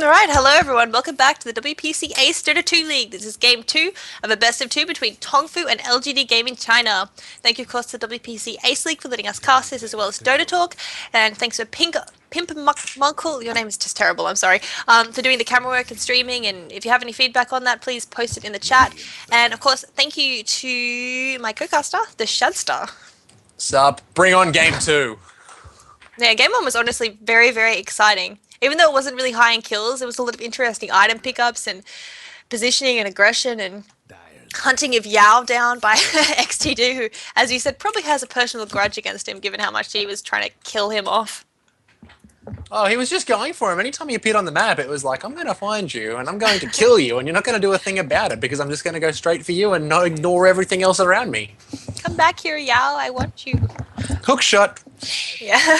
Alright, hello everyone. Welcome back to the WPC Ace Dota 2 League. This is game 2 of a best of 2 between Tongfu and LGD Gaming China. Thank you, of course, to WPC Ace League for letting us cast this, as well as Dota Talk. And thanks for Pimp Munkle, your name is just terrible, I'm sorry, for doing the camera work and streaming. And if you have any feedback on that, please post it in the chat. And of course, thank you to my co-caster, the Shadz. Sup, bring on game 2. Yeah, game 1 was honestly very, very exciting. Even though it wasn't really high in kills, there was a lot of interesting item pickups and positioning and aggression and hunting of Yao down by XTD, who, as you said, probably has a personal grudge against him, given how much he was trying to kill him off. Oh, he was just going for him. Anytime he appeared on the map, it was like, I'm going to find you and I'm going to kill you and you're not going to do a thing about it because I'm just going to go straight for you and not ignore everything else around me. Come back here, Yao. I want you. Hook shot. Yeah.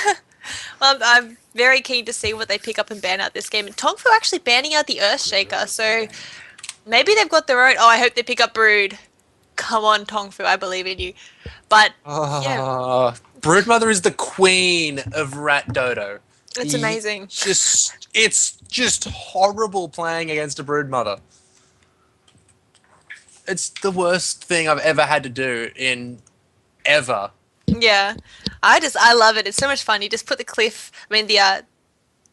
Well, I'm very keen to see what they pick up and ban out this game. And Tongfu actually banning out the Earthshaker, so maybe they've got their own. Oh, I hope they pick up Brood. Come on, Tongfu, I believe in you. But yeah, Broodmother is the queen of Rat Dodo. it's amazing. It's just horrible playing against a Broodmother. It's the worst thing I've ever had to do in ever. Yeah, I love it. It's so much fun. You just put the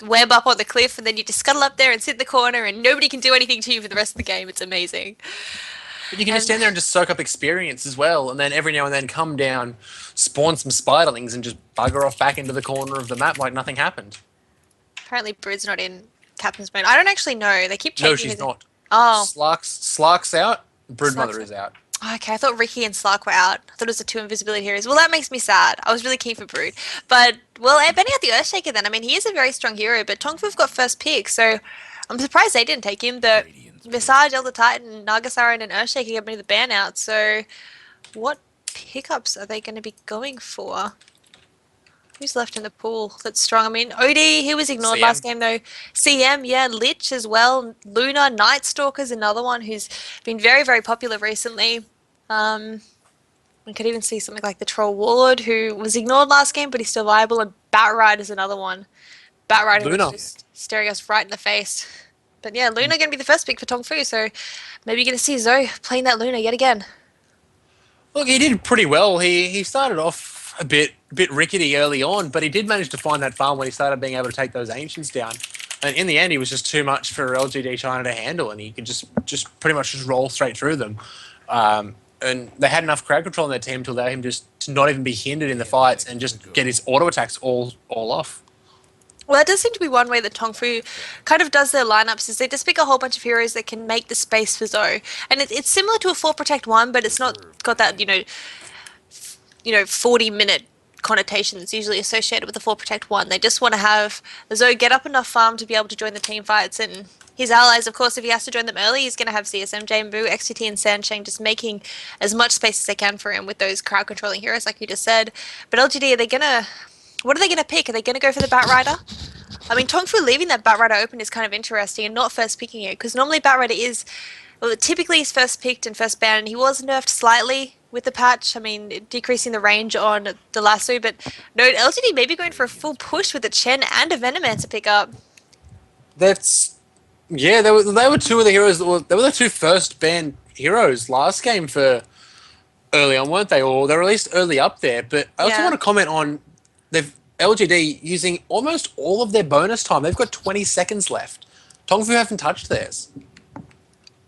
web up on the cliff, and then you just scuttle up there and sit in the corner, and nobody can do anything to you for the rest of the game. It's amazing. But you can just stand there and just soak up experience as well, and then every now and then come down, spawn some spiderlings, and just bugger off back into the corner of the map like nothing happened. Apparently, Brood's not in Captain's Mode. I don't actually know. They keep changing. No, she's not. Oh, Slark's out. Broodmother Slark's is out. okay, I thought Ricky and Slark were out. I thought it was the two invisibility heroes. Well, that makes me sad. I was really keen for Brood. But, well, banning out the Earthshaker then. I mean, he is a very strong hero, but Tongfu's got first pick, so I'm surprised they didn't take him. The Visage, Elder Titan, Nagasaran, and Earthshaker gave me the ban out, so what pickups are they going to be going for? Who's left in the pool that's strong? I mean, Odie, he was ignored last game though. CM, yeah, Lich as well. Luna, Night Stalker's another one who's been very, very popular recently. We could even see something like the Troll Warlord, who was ignored last game, but he's still viable. And Batrider's another one. Batrider was just staring us right in the face. But yeah, Luna going to be the first pick for Tongfu, so maybe you're going to see Zoe playing that Luna yet again. Look, he did pretty well. He started off a bit rickety early on, but he did manage to find that farm when he started being able to take those ancients down. And in the end, he was just too much for LGD China to handle, and he could just pretty much just roll straight through them. And they had enough crowd control in their team to allow him just to not even be hindered in the fights and just get his auto attacks all off. Well, that does seem to be one way that Tongfu kind of does their lineups, is they just pick a whole bunch of heroes that can make the space for Zoe. And it's similar to a 4 Protect 1, but it's not got that, 40-minute connotation that's usually associated with the 4 Protect 1. They just want to have Zoe get up enough farm to be able to join the team fights, and his allies, of course, if he has to join them early, he's going to have CSM, Jambu, XTT, and Sansheng just making as much space as they can for him with those crowd controlling heroes, like you just said. But LGD, what are they going to pick? Are they going to go for the Batrider? I mean, Tongfu leaving that Batrider open is kind of interesting and not first picking it, because normally Batrider is, well, typically he's first picked and first banned, and he was nerfed slightly with the patch. I mean, decreasing the range on the lasso, but no, LGD may be going for a full push with a Chen and a Venomancer pick up. Yeah, they were two of the heroes. They were the two first banned heroes last game for early on, weren't they? Or they were released early up there. But I also want to comment on LGD using almost all of their bonus time. They've got 20 seconds left. Tongfu haven't touched theirs.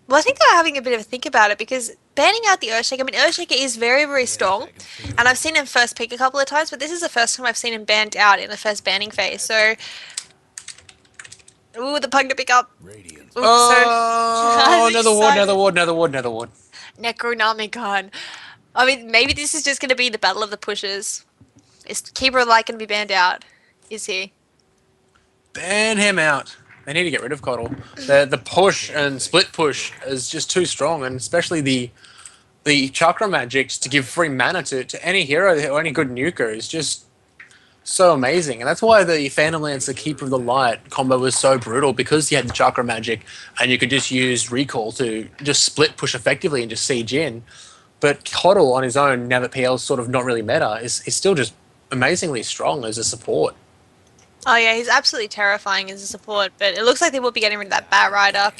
Well, I think they're having a bit of a think about it, because banning out the Earthshaker, I mean, Earthshaker is very, very strong, and I've seen him first pick a couple of times, but this is the first time I've seen him banned out in the first banning phase, so... Ooh, the pug to pick up. Ooh, another ward. Necronomicon. I mean, maybe this is just going to be the battle of the pushers. Is Keeper of Light going to be banned out? Is he? Ban him out. They need to get rid of Coddle. The push and split push is just too strong, and especially the chakra magic to give free mana to any hero or any good nuker is just so amazing. And that's why the Phantom Lance, the Keeper of the Light combo was so brutal, because you had the chakra magic and you could just use recall to just split push effectively and just siege in. But Coddle on his own, now that PL's sort of not really meta, is still just amazingly strong as a support. Oh yeah, he's absolutely terrifying as a support, but it looks like they will be getting rid of that Bat Rider,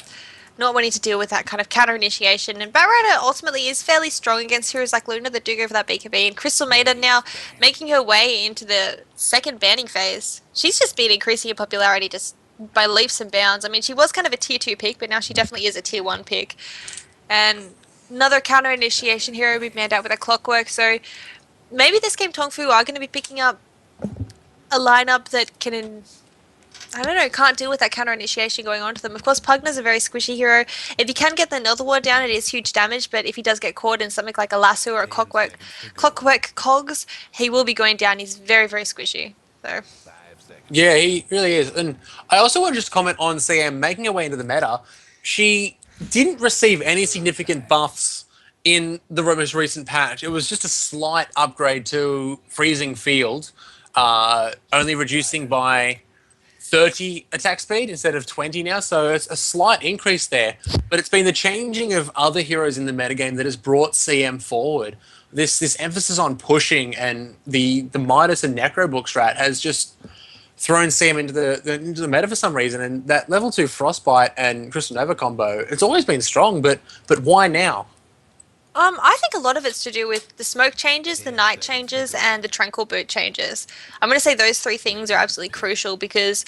not wanting to deal with that kind of counter initiation. And Bat Rider ultimately is fairly strong against heroes like Luna that do go for that BKB. And Crystal Maiden now making her way into the second banning phase. She's just been increasing in popularity just by leaps and bounds. I mean, she was kind of a tier 2 pick, but now she definitely is a tier 1 pick. And another counter initiation hero we've manned out with a Clockwork. So maybe this game Tongfu are going to be picking up a lineup that can, I don't know, can't deal with that counter initiation going on to them. Of course, Pugna's a very squishy hero. If he can get the Nether Ward down, it is huge damage, but if he does get caught in something like a lasso or a clockwork cogs, he will be going down. He's very, very squishy. So Yeah, he really is. And I also want to just comment on CM making her way into the meta. She didn't receive any significant buffs in the most recent patch. It was just a slight upgrade to Freezing Field, only reducing by 30 attack speed instead of 20 now, so it's a slight increase there. But it's been the changing of other heroes in the metagame that has brought CM forward. This emphasis on pushing and the Midas and Necro book strat has just thrown CM into the meta for some reason. And that level 2 Frostbite and Crystal Nova combo, it's always been strong, but why now? I think a lot of it's to do with the smoke changes, the night changes, and the tranquil boot changes. I'm going to say those three things are absolutely crucial because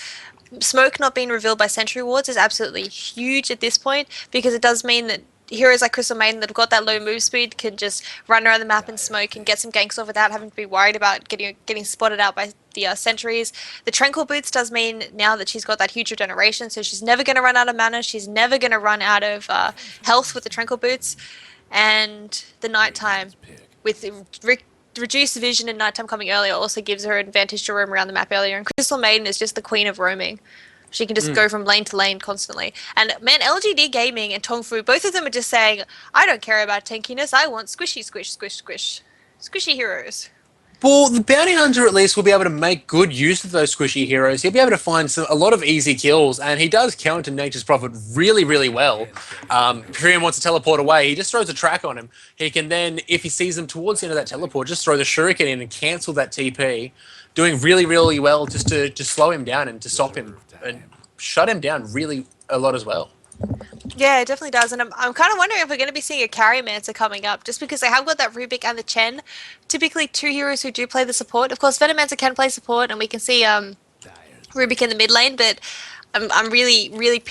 smoke not being revealed by sentry wards is absolutely huge at this point because it does mean that heroes like Crystal Maiden that have got that low move speed can just run around the map and smoke and get some ganks off without having to be worried about getting spotted out by the sentries. The tranquil boots does mean now that she's got that huge regeneration, so she's never going to run out of mana. She's never going to run out of health with the tranquil boots. And the nighttime with reduced vision and nighttime coming earlier also gives her an advantage to roam around the map earlier. And Crystal Maiden is just the queen of roaming. She can just go from lane to lane constantly. And man, LGD Gaming and Tongfu, both of them are just saying, I don't care about tankiness, I want squishy, squish, squish, squish. Squishy heroes. Well, the bounty hunter at least will be able to make good use of those squishy heroes. He'll be able to find a lot of easy kills, and he does counter Nature's Prophet really, really well. Imperium wants to teleport away. He just throws a track on him. He can then, if he sees them towards the end of that teleport, just throw the shuriken in and cancel that TP, doing really, really well just to slow him down and to stop him and shut him down really a lot as well. Yeah, it definitely does. And I'm kind of wondering if we're going to be seeing a Carryomancer coming up, just because they have got that Rubik and the Chen. Typically, two heroes who do play the support. Of course, Venomancer can play support, and we can see Rubik in the mid lane, but I'm really, really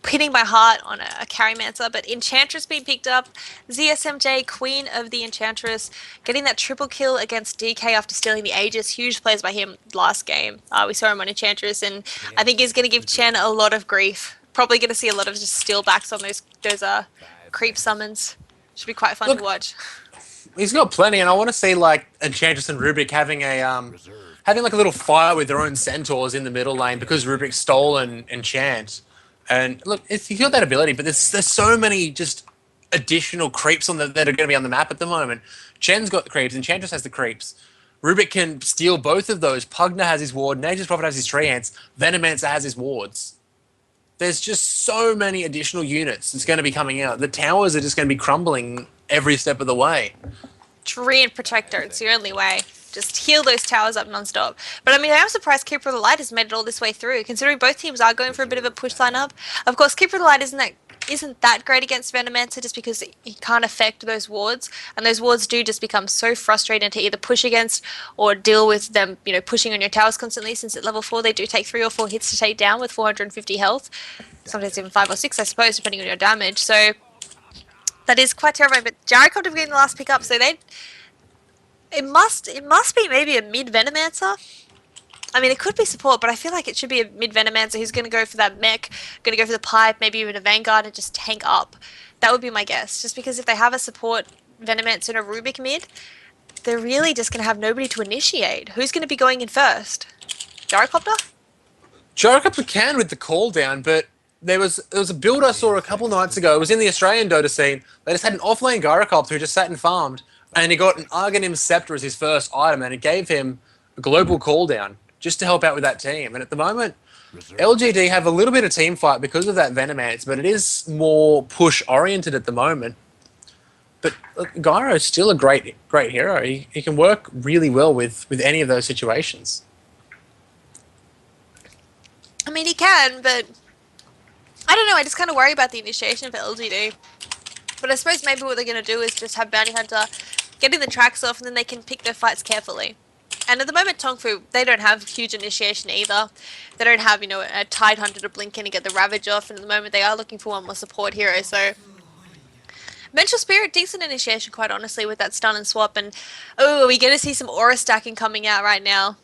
pinning my heart on a Carryomancer. But Enchantress being picked up, ZSMJ, Queen of the Enchantress, getting that triple kill against DK after stealing the Aegis. Huge plays by him last game. We saw him on Enchantress, and I think he's going to give Chen a lot of grief. Probably going to see a lot of just steal backs on those creep summons. Should be quite fun to watch. He's got plenty, and I want to see like Enchantress and Rubik having having like a little fight with their own centaurs in the middle lane because Rubik stole an enchant. And look, he's got that ability, but there's so many just additional creeps that are going to be on the map at the moment. Chen's got the creeps, Enchantress has the creeps. Rubik can steal both of those. Pugna has his ward, Nature's Prophet has his tree ants, Venomancer has his wards. There's just so many additional units that's going to be coming out. The towers are just going to be crumbling every step of the way. Tree and Protector, it's the only way. Just heal those towers up non-stop. But I mean, I am surprised Keeper of the Light has made it all this way through, considering both teams are going for a bit of a push lineup. Of course, Keeper of the Light isn't that great against Venomancer just because he can't affect those wards, and those wards do just become so frustrating to either push against or deal with them, pushing on your towers constantly, since at level 4 they do take 3 or 4 hits to take down with 450 health. Sometimes even 5 or 6, I suppose, depending on your damage. So that is quite terrifying. But Gyrocopter getting the last pick up, so it must be maybe a mid Venomancer. I mean, it could be support, but I feel like it should be a mid Venomancer who's going to go for that mech, going to go for the pipe, maybe even a Vanguard and just tank up. That would be my guess. Just because if they have a support Venomancer and a Rubik mid, they're really just going to have nobody to initiate. Who's going to be going in first? Gyrocopter? Gyrocopter can with the call down, but there was a build I saw a couple nights ago. It was in the Australian Dota scene. They just had an offlane Gyrocopter who just sat and farmed, and he got an Argonim Scepter as his first item, and it gave him a global call down just to help out with that team. And at the moment, LGD have a little bit of team fight because of that Venomancer, but it is more push oriented at the moment. But look, Gyro is still a great hero. He can work really well with any of those situations. I mean, he can, but I don't know. I just kind of worry about the initiation for LGD. But I suppose maybe what they're going to do is just have Bounty Hunter getting the tracks off, and then they can pick their fights carefully. And at the moment, Tongfu, they don't have huge initiation either. They don't have, a Tide Hunter to blink in and get the Ravage off, and at the moment they are looking for one more support hero, so... Vengeful Spirit, decent initiation, quite honestly, with that stun and swap, and... Oh, are we going to see some aura stacking coming out right now?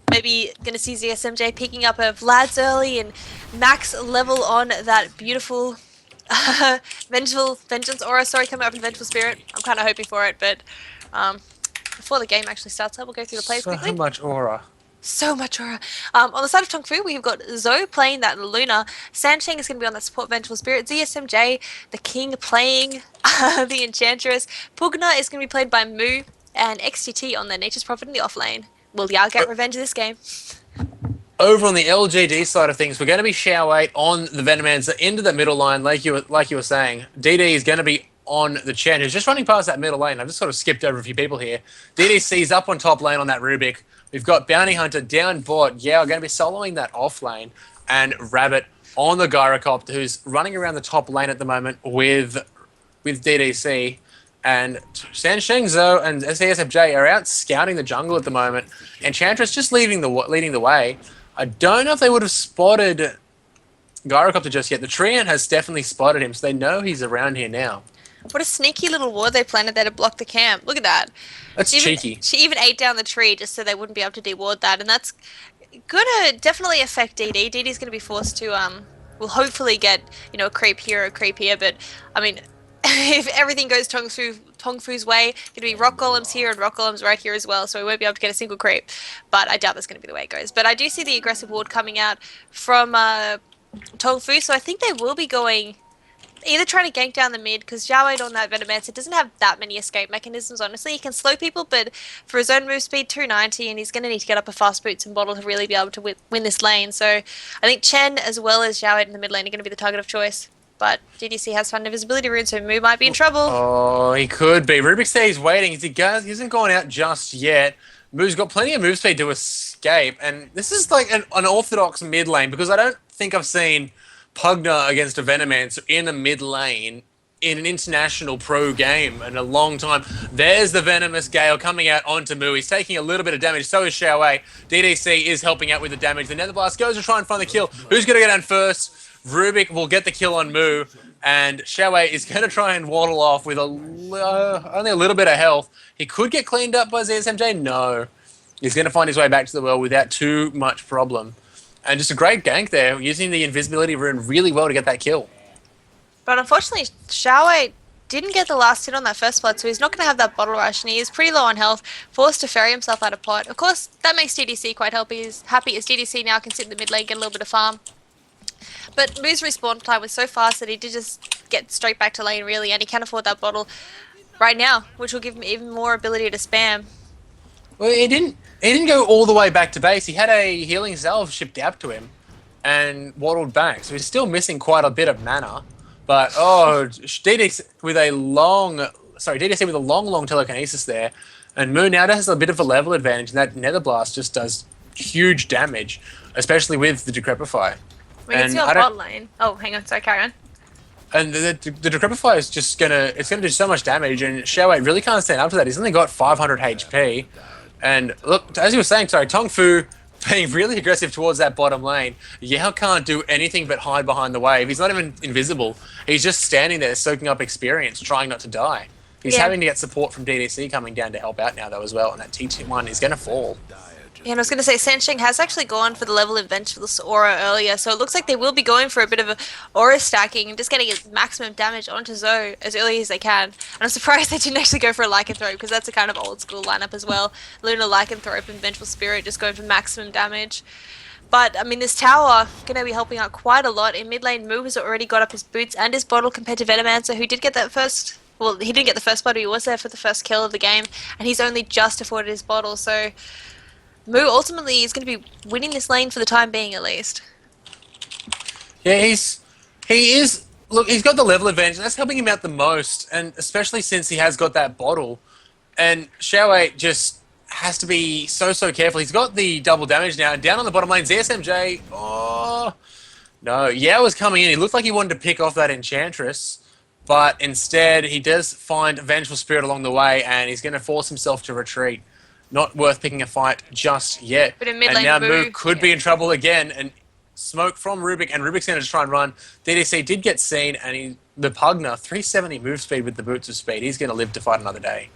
Maybe going to see ZSMJ picking up a Vlad's early and max level on that beautiful Vengeance Aura, sorry, coming up in Vengeful Spirit. I'm kind of hoping for it, but before the game actually starts up, we'll go through the plays quickly. So much aura. So much aura. On the side of Tongfu, we've got Zoe playing that Luna. Sansheng is going to be on that support Vengeful Spirit. ZSMJ, the King, playing the Enchantress. Pugna is going to be played by Mu. And XGT on the Nature's Prophet in the off lane. Will Yao get revenge this game? Over on the LGD side of things, we're going to be Xiao 8 on the Venomancer into the middle line, like you were saying. DD is going to be on the Chen, who's just running past that middle lane. I've just sort of skipped over a few people here. DDC's up on top lane on that Rubik. We've got Bounty Hunter down bot. Yeah, we're going to be soloing that off lane. And Rabbit on the Gyrocopter, who's running around the top lane at the moment with DDC. And Sansheng, Zhou, and CSFJ are out scouting the jungle at the moment. Enchantress just leading the way. I don't know if they would have spotted Gyrocopter just yet. The Treant has definitely spotted him, so they know he's around here now. What a sneaky little ward they planted there to block the camp. Look at that. That's cheeky. She even ate down the tree just so they wouldn't be able to deward that, and that's gonna definitely affect DD. DD's gonna be forced to will hopefully get a creep here, but I mean, if everything goes Tongfu's way, gonna be rock golems here and rock golems right here as well, so we won't be able to get a single creep. But I doubt that's gonna be the way it goes. But I do see the aggressive ward coming out from Tongfu, so I think they will be going either trying to gank down the mid, because Xiao 8 on that Venomancer doesn't have that many escape mechanisms, honestly. He can slow people, but for his own move speed, 290, and he's going to need to get up a fast boots and bottle to really be able to win this lane. So I think Chen, as well as Xiao 8 in the mid lane, are going to be the target of choice. But DDC has found invisibility rune, so Mu might be in trouble. Oh, he could be. Rubik says he's waiting. He hasn't gone out just yet. Mu's got plenty of move speed to escape, and this is like an orthodox mid lane, because I don't think I've seen Pugna against a Venomancer in a mid lane in an international pro game in a long time. There's the Venomous Gale coming out onto Mu. He's taking a little bit of damage. So is Xiao Wei. DDC is helping out with the damage. The Nether Blast goes to try and find the kill. Who's going to get down first? Rubik will get the kill on Mu. And Xiao Wei is going to try and waddle off with only a little bit of health. He could get cleaned up by ZSMJ. No. He's going to find his way back to the well without too much problem. And just a great gank there, using the invisibility rune really well to get that kill. But unfortunately, Xiao Wei didn't get the last hit on that first blood, so he's not going to have that bottle rush, and he is pretty low on health, forced to ferry himself out of plot. Of course, that makes DDC quite happy as DDC now can sit in the mid lane, get a little bit of farm. But Mu's respawn time was so fast that he did just get straight back to lane, really, and he can afford that bottle right now, which will give him even more ability to spam. Well, he didn't go all the way back to base. He had a healing salve shipped out to him and waddled back. So he's still missing quite a bit of mana. But, DDC with a long telekinesis there. And Mu now has a bit of a level advantage, and that Nether Blast just does huge damage, especially with the Decrepify. We can see on bot lane. Oh, hang on. Sorry, carry on. And the Decrepify is just gonna do so much damage, and Xiao Wei really can't stand up to that. He's only got 500 HP. And look, as you were saying, Tongfu being really aggressive towards that bottom lane. Yao can't do anything but hide behind the wave. He's not even invisible. He's just standing there soaking up experience, trying not to die. He's having to get support from DDC coming down to help out now, though, as well. And that T1 is going to fall. Yeah, and I was going to say, Sansheng has actually gone for the level of Vengeful Aura earlier, so it looks like they will be going for a bit of a aura stacking and just getting maximum damage onto Zoe as early as they can. And I'm surprised they didn't actually go for a Lycanthrope, because that's a kind of old school lineup as well. Luna, Lycanthrope, and Vengeful Spirit just going for maximum damage. But, I mean, this tower going to be helping out quite a lot. In mid lane, Mu has already got up his boots and his bottle compared to Venomancer, who did get that first... Well, he didn't get the first blood, but he was there for the first kill of the game, and he's only just afforded his bottle, so... Mu ultimately is going to be winning this lane for the time being, at least. Yeah, he is. Look, he's got the level advantage. That's helping him out the most, and especially since he has got that bottle. And Xiao Wei just has to be so careful. He's got the double damage now, and down on the bottom lane, ZSMJ. Oh no, Yao was coming in. He looked like he wanted to pick off that Enchantress, but instead he does find Vengeful Spirit along the way, and he's going to force himself to retreat. Not worth picking a fight just yet. But in mid And lane, now Moo could be in trouble again, and smoke from Rubik, and Rubik's going to try and run. DDC did get seen, and the Pugner, 370 move speed with the Boots of Speed. He's going to live to fight another day.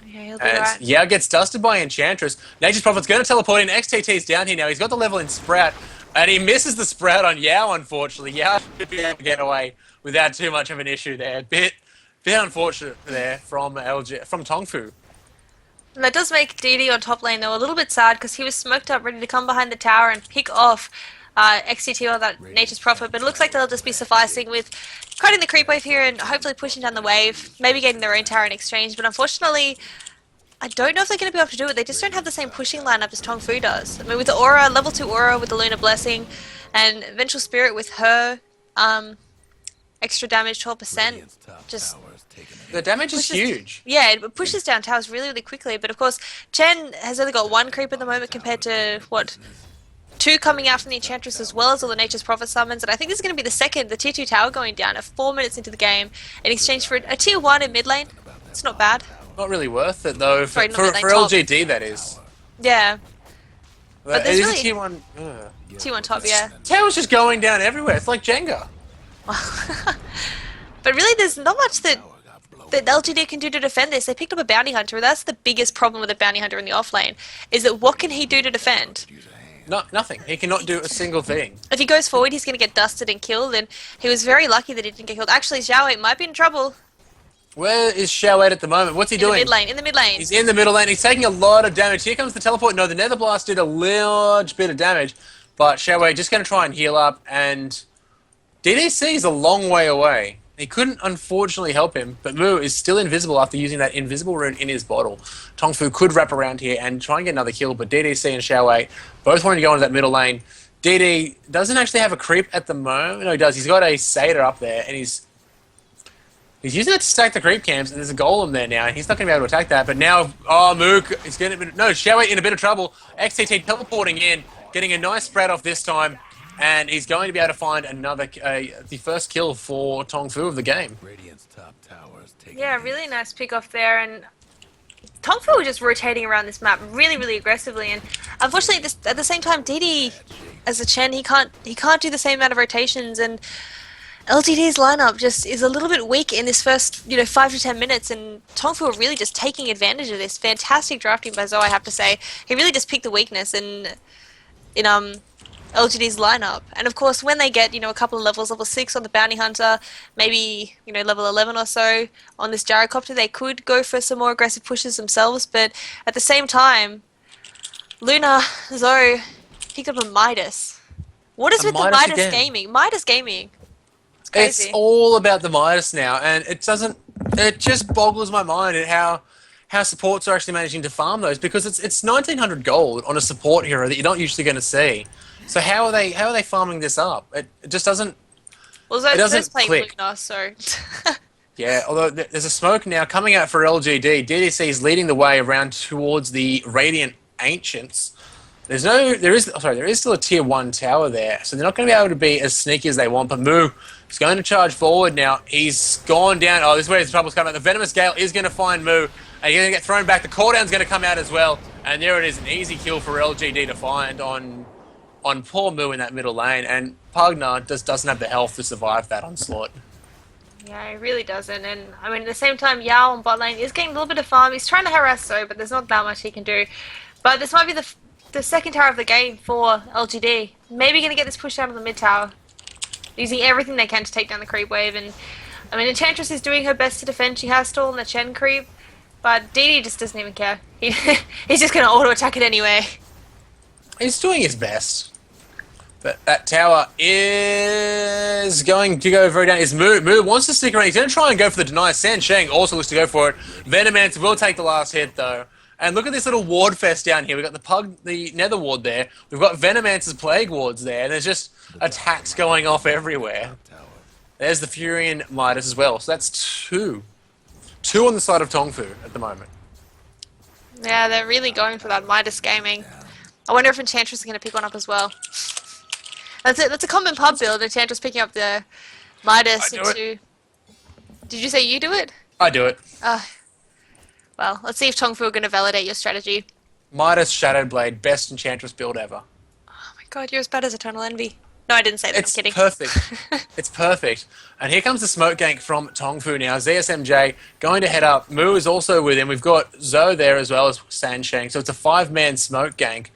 Yeah, he'll be And right. Yao gets dusted by Enchantress. Nature's Prophet's going to teleport in. XTT's down here now. He's got the level in Sprout, and he misses the Sprout on Yao, unfortunately. Yao should be able to get away without too much of an issue there. Bit unfortunate there from Tongfu. And that does make DD on top lane, though, a little bit sad because he was smoked up, ready to come behind the tower and pick off XTT or that Nature's Prophet. But it looks like they'll just be sufficing with cutting the creep wave here and hopefully pushing down the wave, maybe getting their own tower in exchange. But unfortunately, I don't know if they're going to be able to do it. They just don't have the same pushing lineup as Tongfu does. I mean, with the aura, level 2 aura with the Lunar Blessing, and Vengeful Spirit with her extra damage, 12%, just... The damage is huge. Yeah, it pushes down towers really quickly. But of course, Chen has only got 1 creep at the moment compared to, what, 2 coming out from the Enchantress as well as all the Nature's Prophet summons. And I think this is going to be the second, the tier 2 tower going down at 4 minutes into the game in exchange for a tier 1 in mid lane. It's not bad. Not really worth it, though. Sorry, For LGD, that is. Yeah. But there's it is really... a tier 1... Tier 1 top, yeah. Tower's just going down everywhere. It's like Jenga. But really, there's not much that LGD can do to defend this. They picked up a Bounty Hunter. That's the biggest problem with a Bounty Hunter in the offlane, is that what can he do to defend? Nothing. He cannot do a single thing. If he goes forward, he's going to get dusted and killed, and he was very lucky that he didn't get killed. Actually, Xiao Wei might be in trouble. Where is Shadz at the moment? What's he doing? In the mid lane. He's in the middle lane. He's taking a lot of damage. Here comes the teleport. No, the Nether Blast did a large bit of damage, but Shadz just going to try and heal up, and DDC is a long way away. He couldn't, unfortunately, help him, but Moo is still invisible after using that invisible rune in his bottle. Tongfu could wrap around here and try and get another kill, but DDC and Shadz both wanting to go into that middle lane. DD doesn't actually have a creep at the moment. No, he does. He's got a Satyr up there, and he's using it to stack the creep camps, and there's a golem there now, and he's not going to be able to attack that. But now, Mook is getting Shadz in a bit of trouble. XTT teleporting in, getting a nice spread off this time. And he's going to be able to find another, the first kill for Tongfu of the game. Yeah, really nice pick off there, and Tongfu was just rotating around this map really aggressively, and unfortunately, at the same time, DD as a Chen, he can't do the same amount of rotations, and LGD's lineup just is a little bit weak in this first 5 to 10 minutes, and Tongfu are really just taking advantage of this. Fantastic drafting by Zoe, I have to say. He really just picked the weakness in LGD's lineup. And of course, when they get, a couple of levels, level 6 on the Bounty Hunter, maybe, level 11 or so on this Gyrocopter, they could go for some more aggressive pushes themselves. But at the same time, Luna, Zoe, picked up a Midas. What is with the Midas again? Gaming? Midas Gaming. It's crazy. It's all about the Midas now, and it just boggles my mind at how supports are actually managing to farm those, because it's 1900 gold on a support hero that you're not usually going to see. So how are they farming this up? It just doesn't. Well, Zoe's playing Luna, so. Yeah, although there's a smoke now coming out for LGD. DDC is leading the way around towards the Radiant Ancients. There is still a tier 1 tower there, so they're not going to be able to be as sneaky as they want. But Moo is going to charge forward now. He's gone down. Oh, this is where the trouble's coming out. The Venomous Gale is going to find Moo, and he's going to get thrown back. The cooldown's going to come out as well, and there it is, an easy kill for LGD to find on poor Moo in that middle lane, and Pugner just doesn't have the health to survive that onslaught. Yeah, he really doesn't, and I mean at the same time, Yao on bot lane is getting a little bit of farm. He's trying to harass Zoe, but there's not that much he can do. But this might be the second tower of the game for LGD. Maybe going to get this push down to the mid tower, using everything they can to take down the creep wave. And I mean, Enchantress is doing her best to defend. She has stolen the Chen creep, but DD just doesn't even care. He's just going to auto attack it anyway. He's doing his best. But that tower is going to go very down. Moo wants to stick around. He's going to try and go for the deny. San Sheng also looks to go for it. Venomance will take the last hit, though. And look at this little ward fest down here. We've got the Nether ward there. We've got Venomance's plague wards there. And there's just attacks going off everywhere. There's the Furion Midas as well. So that's two. Two on the side of Tongfu at the moment. Yeah, they're really going for that Midas gaming. I wonder if Enchantress is going to pick one up as well. That's it. That's a common pub build. Enchantress picking up the I Midas do it. into. Did you say you do it? I do it. Well, let's see if Tongfu are going to validate your strategy. Midas Shadow Blade, best Enchantress build ever. Oh my god, you're as bad as Eternal Envy. No, I didn't say that. I'm It's kidding. perfect. It's perfect. And here comes the smoke gank from Tongfu now. ZSMJ going to head up. Mu is also with him. We've got Zoe there as well as Sansheng. So it's a 5-man smoke gank.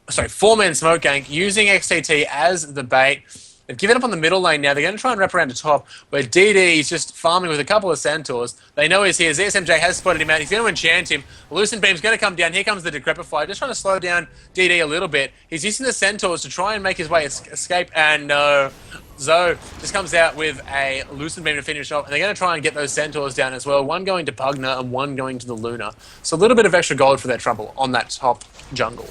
Sorry, 4-man smoke gank using XTT as the bait. They've given up on the middle lane now. They're going to try and wrap around the top where DD is just farming with a couple of centaurs. They know he's here. ZSMJ has spotted him out. He's going to enchant him. Lucent Beam's going to come down. Here comes the Decrepify. Just trying to slow down DD a little bit. He's using the centaurs to try and make his way escape. And no. Zoe just comes out with a Lucent Beam to finish off. And they're going to try and get those centaurs down as well. One going to Pugna and one going to the Luna. So a little bit of extra gold for their trouble on that top jungle.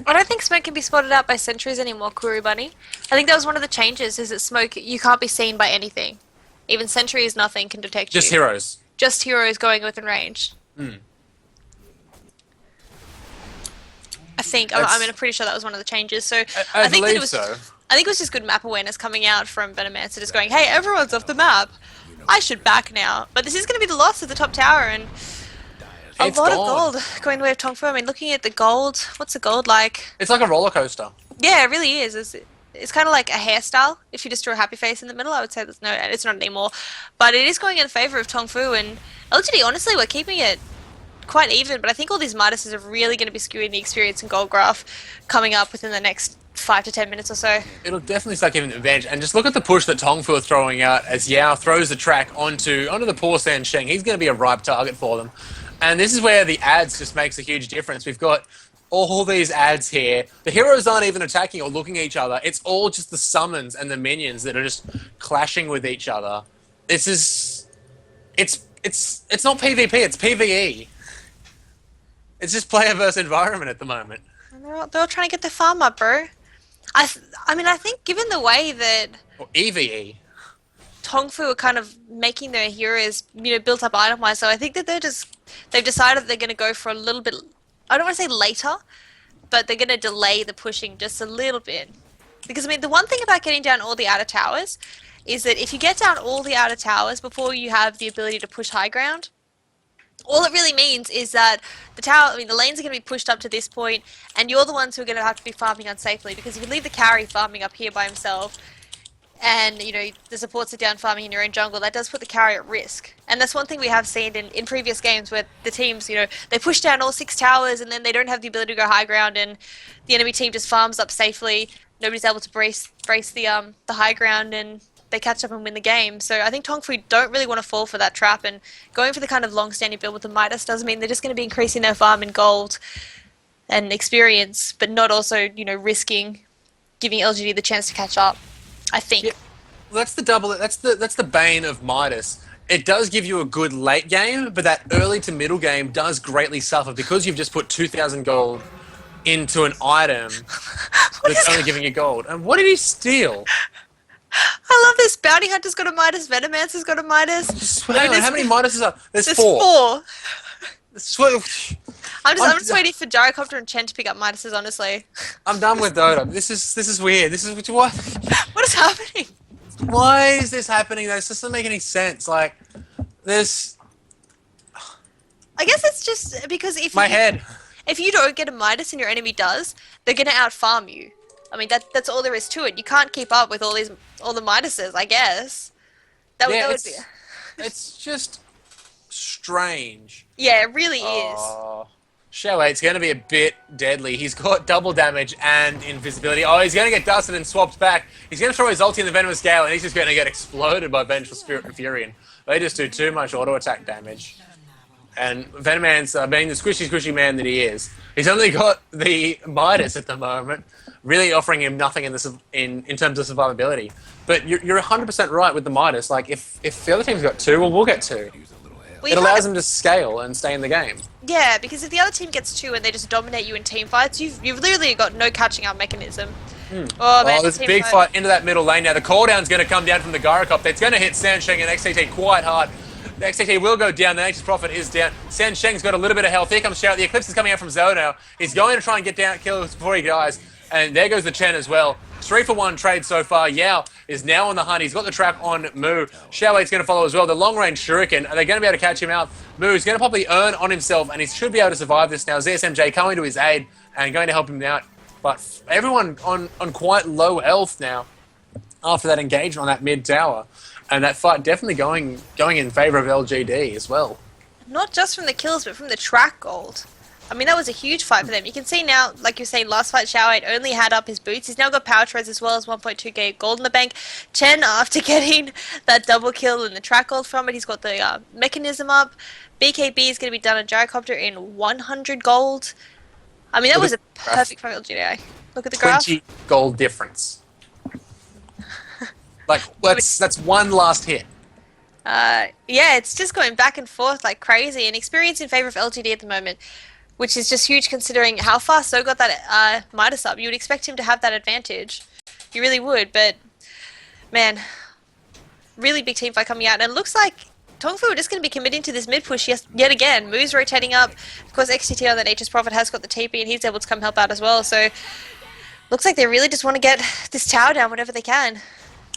I don't think smoke can be spotted out by sentries anymore, Kuru Bunny. I think that was one of the changes, is that smoke, you can't be seen by anything. Even sentries, nothing can detect Just you. heroes. Just heroes going within range. I think. I'm pretty sure that was one of the changes. So I think that believe it was. so. I think it was just good map awareness coming out from Venomancer, just going, "Hey, everyone's off the map. I should back now." But this is going to be the loss of the top tower, and a It's lot gone. of gold going the way of Tongfu. I mean, looking at the gold, what's the gold like? It's like a roller coaster. Yeah, it really is. It's kind of like a hairstyle. If you just drew a happy face in the middle, I would say there's no, it's not anymore. But it is going in favor of Tongfu, and LGD, honestly, we're keeping it quite even, but I think all these Midases are really going to be skewing the experience and gold graph coming up within the next 5 to 10 minutes or so. It'll definitely start giving them advantage. And just look at the push that Tongfu are throwing out as Yao throws the track onto the poor Sansheng. He's going to be a ripe target for them. And this is where the ads just makes a huge difference. We've got all these ads here. The heroes aren't even attacking or looking at each other. It's all just the summons and the minions that are just clashing with each other. This is... It's not PvP, it's PvE. It's just player versus environment at the moment. And they're all trying to get their farm up, bro. I mean, I think given the way that Or EVE. Tongfu are kind of making their heroes, built up item-wise, so I think that they've decided that they're going to go for a little bit, I don't want to say later, but they're going to delay the pushing just a little bit. Because, I mean, the one thing about getting down all the outer towers is that if you get down all the outer towers before you have the ability to push high ground, all it really means is that the lanes are going to be pushed up to this point, and you're the ones who are going to have to be farming unsafely, because if you leave the carry farming up here by himself, and, the supports are down farming in your own jungle, that does put the carry at risk. And that's one thing we have seen in previous games where the teams, they push down all 6 towers and then they don't have the ability to go high ground, and the enemy team just farms up safely. Nobody's able to brace the high ground, and they catch up and win the game. So I think Tongfu don't really want to fall for that trap, and going for the kind of long-standing build with the Midas does mean they're just going to be increasing their farm in gold and experience, but not also, risking giving LGD the chance to catch up. I think. Yeah, well, that's the bane of Midas. It does give you a good late game, but that early to middle game does greatly suffer because you've just put 2,000 gold into an item that's only giving you gold. And what did he steal? I love this. Bounty Hunter's got a Midas, Venomancer's got a Midas. Hang on, how many Midases are There's 4. 4. I'm just waiting for Gyrocopter and Chen to pick up Midases, honestly. I'm done with Dota. This is weird. This is what? What is happening? Why is this happening? This doesn't make any sense. Like, there's I guess it's just because head. If you don't get a Midas and your enemy does, they're gonna outfarm you. I mean, that's all there is to it. You can't keep up with all the Midases, I guess. That would be. It's just strange. Yeah, it really is. Oh, Shell 8's going to be a bit deadly. He's got double damage and invisibility. Oh, he's going to get dusted and swapped back. He's going to throw his ulti in the Venomous Gale, and he's just going to get exploded by Vengeful Spirit and Furion. They just do too much auto-attack damage. And Venoman's, being the squishy man that he is, he's only got the Midas at the moment, really offering him nothing in terms of survivability. But you're 100% right with the Midas. Like, if the other team's got 2, well, we'll get 2. It allows them to scale and stay in the game. Yeah, because if the other team gets 2 and they just dominate you in team fights, you've literally got no catching up mechanism. Oh man, there's a big fight into that middle lane now. The cooldown's going to come down from the Gyrocopter. It's going to hit Sansheng and XCT quite hard. The XTT will go down. The Nature's Prophet is down. Sen Sheng's got a little bit of health. Here comes Shout. The Eclipse is coming out from Zhou now. He's going to try and get down, kills before he dies. And there goes the Chen as well. 3-for-1 trade so far. Yao is now on the hunt. He's got the trap on Mu. Xiao Weight's going to follow as well. The long-range Shuriken. Are they going to be able to catch him out? Mu's going to probably earn on himself, and he should be able to survive this now. ZSMJ coming to his aid and going to help him out. But everyone on quite low health now after that engagement on that mid tower. And that fight definitely going in favour of LGD as well. Not just from the kills, but from the track gold. I mean, that was a huge fight for them. You can see now, like you're saying, last fight, Xiao 8 only had up his boots. He's now got power treads as well as 1.2k gold in the bank. Chen, after getting that double kill and the track gold from it, he's got the mechanism up. BKB is going to be done a gyrocopter in 100 gold. I mean, that was a perfect fight for LGD. Look at the graph. 20 gold difference. Like, that's one last hit. Yeah, it's just going back and forth like crazy, and experience in favour of LGD at the moment, which is just huge considering how fast So got that Midas up. You would expect him to have that advantage. You really would, but man, really big team fight coming out, and it looks like Tongfu are just going to be committing to this mid push yet again. Mu's rotating up. Of course, XTT on the Nature's Prophet has got the TP, and he's able to come help out as well. So looks like they really just want to get this tower down whenever they can.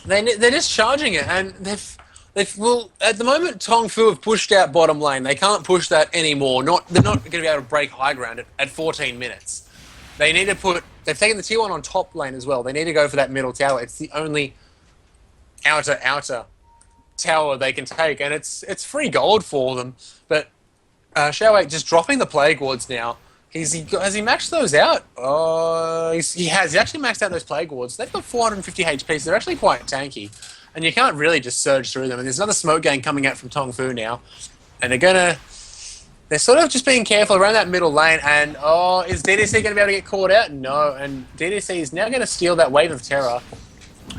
They're just charging it, and well, at the moment, Tongfu have pushed out bottom lane. They can't push that anymore. They're not going to be able to break high ground at 14 minutes. They need to put. They've taken the T1 on top lane as well. They need to go for that middle tower. It's the only outer tower they can take, and it's free gold for them. But Xiao just dropping the Plague Wards now. Has he maxed those out? He has. He actually maxed out those Plague Wards. They've got 450 HP, so they're actually quite tanky. And you can't really just surge through them. And there's another smoke gang coming out from Tongfu now. And they're sort of just being careful around that middle lane. And, is DDC going to be able to get caught out? No. And DDC is now going to steal that Wave of Terror.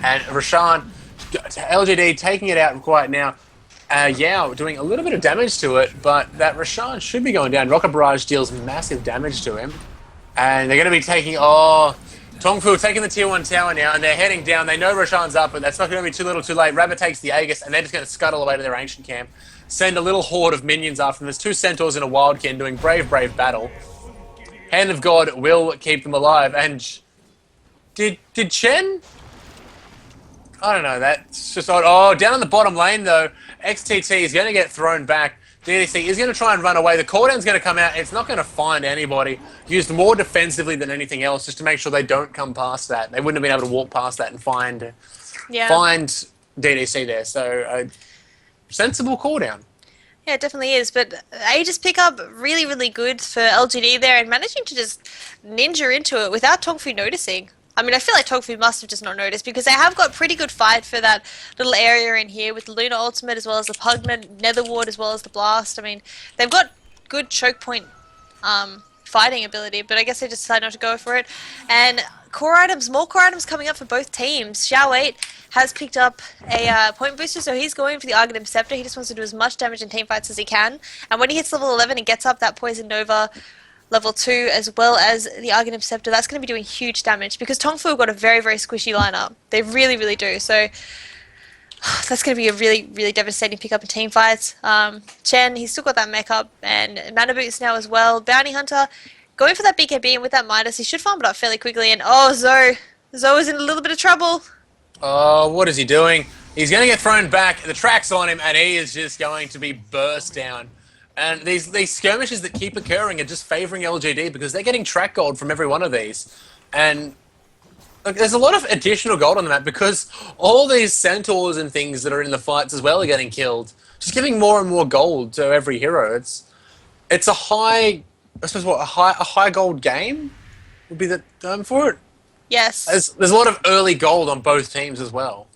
And Roshan, LGD taking it out quite now. Yao doing a little bit of damage to it, but that Roshan should be going down. Rocket Barrage deals massive damage to him. And they're going to be taking, Tongfu taking the tier 1 tower now, and they're heading down. They know Roshan's up, but that's not going to be too little too late. Rabbit takes the Aegis, and they're just going to scuttle away to their ancient camp. Send a little horde of minions after them. There's 2 centaurs and a wildkin doing brave battle. Hand of God will keep them alive. And did Chen? I don't know, that's just odd. Oh, down on the bottom lane, though, XTT is going to get thrown back. DDC is going to try and run away. The cooldown's going to come out. It's not going to find anybody. Used more defensively than anything else, just to make sure they don't come past that. They wouldn't have been able to walk past that and find DDC there. So, sensible cooldown. Yeah, it definitely is. But Aegis pickup really, really good for LGD there, and managing to just ninja into it without Tongfu noticing. I mean, I feel like Tongfu must have just not noticed, because they have got pretty good fight for that little area in here with the Lunar Ultimate as well as the Pugnet, Nether Ward as well as the Blast. I mean, they've got good choke point fighting ability, but I guess they just decided not to go for it. And more core items coming up for both teams. Xiao 8 has picked up a point booster, so he's going for the Argent Scepter. He just wants to do as much damage in team fights as he can. And when he hits level 11 and gets up that Poison Nova level 2 as well as the Argent Scepter, that's going to be doing huge damage, because Tongfu have got a very, very squishy lineup. They really, really do. So that's going to be a really, really devastating pickup in team fights. Chen, he's still got that mech up, and Mana Boots now as well. Bounty Hunter going for that BKB, and with that Midas, he should farm it up fairly quickly. And Zoe is in a little bit of trouble. Oh, what is he doing? He's going to get thrown back. The track's on him, and he is just going to be burst down. And these skirmishes that keep occurring are just favouring LGD, because they're getting track gold from every one of these. And look, there's a lot of additional gold on the map, because all these centaurs and things that are in the fights as well are getting killed. Just giving more and more gold to every hero. It's a high, I suppose, a high gold game would be the term for it. Yes. There's a lot of early gold on both teams as well.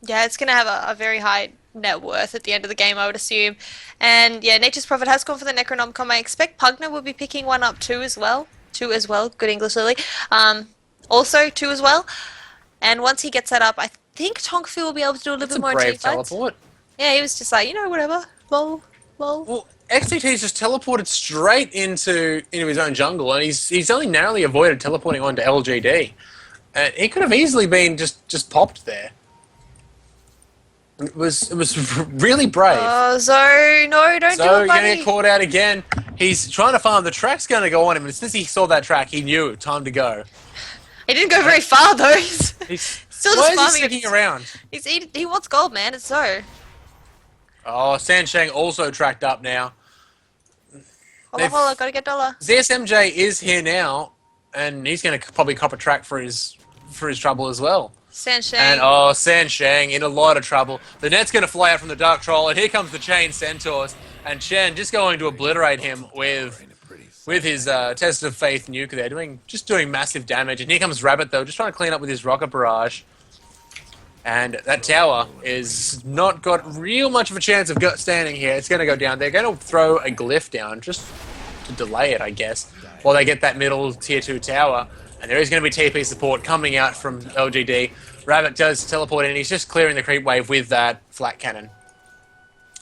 Yeah, it's going to have a very high net worth at the end of the game, I would assume. And yeah, Nature's Prophet has gone for the Necronomicon. I expect Pugner will be picking one up too as well. Good English, Lily. Also 2 as well. And once he gets that up, I think Tongfu will be able to do a little bit more in team fights. Teleport. Yeah, he was just like, whatever. Lol. Well, XTT's just teleported straight into his own jungle, and he's only narrowly avoided teleporting onto LGD. And he could have easily been just popped there. It was really brave. Oh, Zoe, no, don't do So it, you're gonna get buddy. caught out again. He's trying to farm. The track's gonna go on him, and since he saw that track, he knew time to go. He didn't go And very far though. He's he's still why just is he farming. sticking around? He wants gold, man. It's Zoe. Oh, Sansheng also tracked up now. Holla, They've holla, gotta get dollar. ZSMJ is here now, and he's gonna probably cop a track for his trouble as well. Sansheng. And oh, Sansheng in a lot of trouble. The net's going to fly out from the Dark Troll, and here comes the Chain Centaurs. And Shen just going to obliterate him with his Test of Faith nuke there, just doing massive damage. And here comes Rabbit, though, just trying to clean up with his rocket barrage. And that tower is not got real much of a chance of standing here. It's going to go down. They're going to throw a glyph down just to delay it, I guess, while they get that middle tier 2 tower. And there is going to be TP support coming out from LGD. Rabbit does teleport in. He's just clearing the creep wave with that flat cannon.